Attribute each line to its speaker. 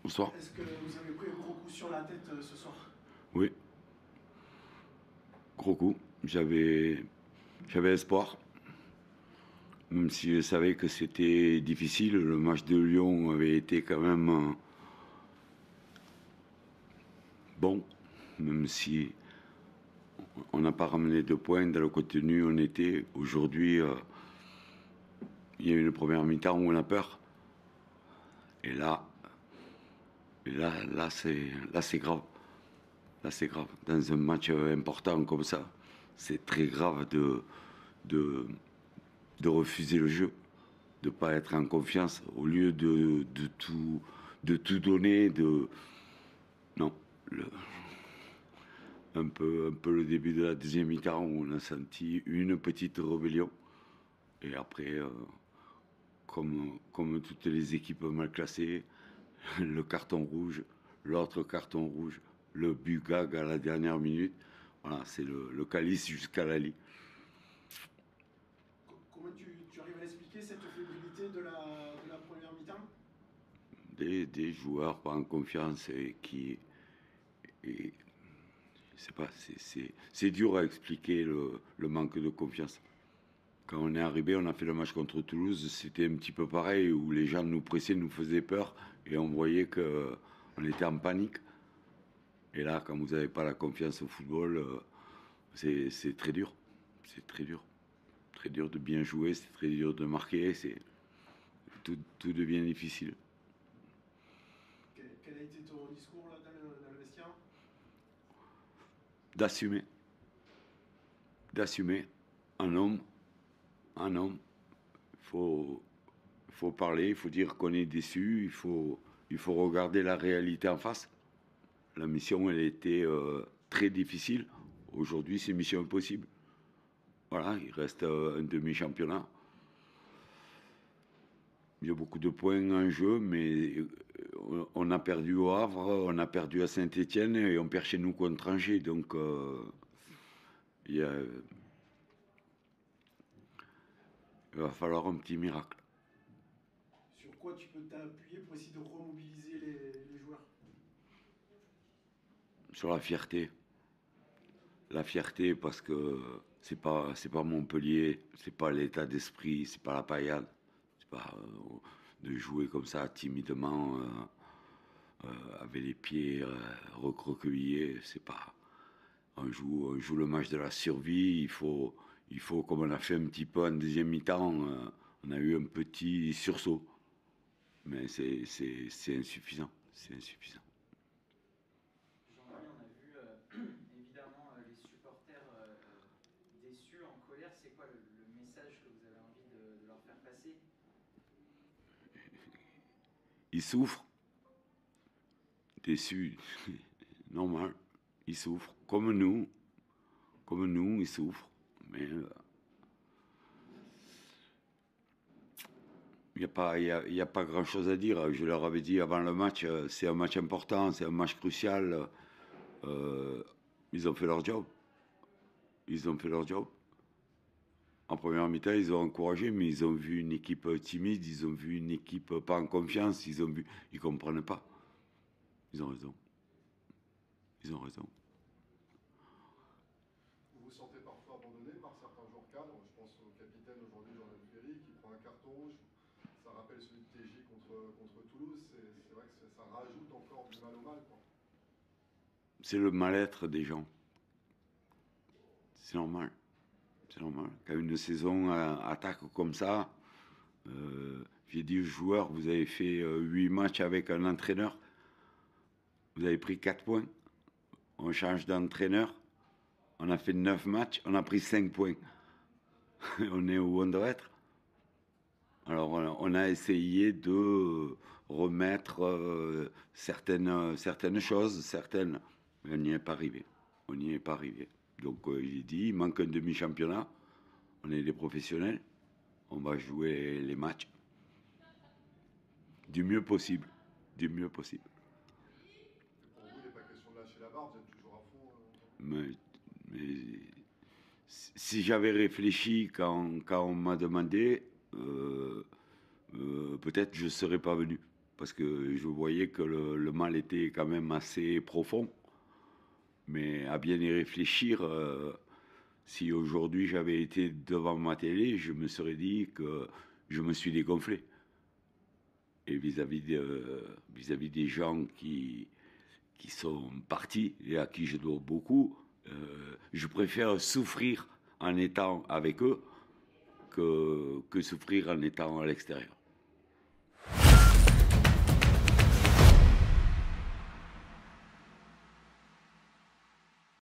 Speaker 1: Bonsoir.
Speaker 2: Est-ce que vous avez pris un gros coup sur la tête ce soir?
Speaker 1: Oui, gros coup. J'avais espoir, même si je savais que c'était difficile. Le match de Lyon avait été quand même bon, même si on n'a pas ramené de points dans le contenu. On était aujourd'hui, il y a eu une première mi-temps où on a peur. Et là, là c'est grave. Là c'est grave. Dans un match important comme ça, c'est très grave de, de refuser le jeu, de ne pas être en confiance, au lieu de tout donner, de... Non, le, un peu le début de la deuxième mi-temps où on a senti une petite rébellion. Et après, comme toutes les équipes mal classées, le carton rouge, l'autre carton rouge, le but gag à la dernière minute. Voilà, c'est le calice jusqu'à la lit.
Speaker 2: Comment tu arrives à l'expliquer cette fébrilité de la première mi-temps?
Speaker 1: Des joueurs pas en confiance et qui... Et, c'est pas, c'est dur à expliquer le manque de confiance. Quand on est arrivé, on a fait le match contre Toulouse, c'était un petit peu pareil, où les gens nous pressaient, nous faisaient peur, et on voyait que on était en panique. Et là, quand vous n'avez pas la confiance au football, c'est très dur. C'est très dur. Très dur de bien jouer, c'est très dur de marquer, tout devient difficile.
Speaker 2: Quel a été ton discours là, dans le vestiaire?
Speaker 1: D'assumer, d'assumer, un homme, un homme. Faut, faut parler, il faut dire qu'on est déçu, il faut regarder la réalité en face. La mission, elle était très difficile. Aujourd'hui, c'est mission impossible. Voilà, il reste un demi-championnat. Il y a beaucoup de points en jeu, mais on a perdu au Havre, on a perdu à Saint-Étienne et on perd chez nous contre Angers. Donc, il, y a- il va falloir un petit miracle.
Speaker 2: Sur quoi tu peux t'appuyer pour essayer de remobiliser les joueurs?
Speaker 1: Sur la fierté. La fierté parce que c'est pas Montpellier, c'est pas l'état d'esprit, c'est pas la paillade, c'est pas de jouer comme ça timidement avec les pieds recroquevillés, c'est pas on joue le match de la survie, il faut comme on a fait un petit peu en deuxième mi-temps, on a eu un petit sursaut, mais c'est insuffisant, c'est insuffisant.
Speaker 3: Jean-Marie, on a vu évidemment les supporters déçus, en colère. C'est quoi le message que vous avez envie de leur faire passer?
Speaker 1: Ils souffrent, déçus, normal, ils souffrent, comme nous, ils souffrent, mais il n'y a pas, y a pas grand-chose à dire. Je leur avais dit avant le match, c'est un match important, c'est un match crucial. Euh, ils ont fait leur job. Ils ont fait leur job. En première mi-temps, ils ont encouragé, mais ils ont vu une équipe timide, ils ont vu une équipe pas en confiance, ils comprennent pas. Ils ont raison. Ils ont raison.
Speaker 4: Vous vous sentez parfois abandonné par certains joueurs cadres. Je pense au capitaine aujourd'hui, Jordan Ferry, qui prend un carton rouge. Ça rappelle celui de TJ contre Toulouse. C'est vrai que ça rajoute encore du mal au mal, quoi.
Speaker 1: C'est le mal-être des gens. C'est normal. C'est normal. Quand une saison attaque comme ça, j'ai dit aux joueurs, vous avez fait 8 matchs avec un entraîneur, vous avez pris 4 points. On change d'entraîneur, on a fait 9 matchs, on a pris 5 points. On est où on doit être. Alors on a essayé de remettre certaines choses, certaines, mais on n'y est pas arrivé. On n'y est pas arrivé. Donc j'ai dit, il manque un demi-championnat, on est des professionnels, on va jouer les matchs du mieux possible. Du mieux possible.
Speaker 4: Pour vous, il n'est pas question de lâcher la barre. Vous êtes toujours à fond.
Speaker 1: Mais, mais si j'avais réfléchi quand on m'a demandé, peut-être je ne serais pas venu. parce que je voyais que le mal était quand même assez profond. Mais à bien y réfléchir, si aujourd'hui j'avais été devant ma télé, je me serais dit que je me suis dégonflé. Et vis-à-vis des gens qui sont partis et à qui je dois beaucoup, je préfère souffrir en étant avec eux que souffrir en étant à l'extérieur.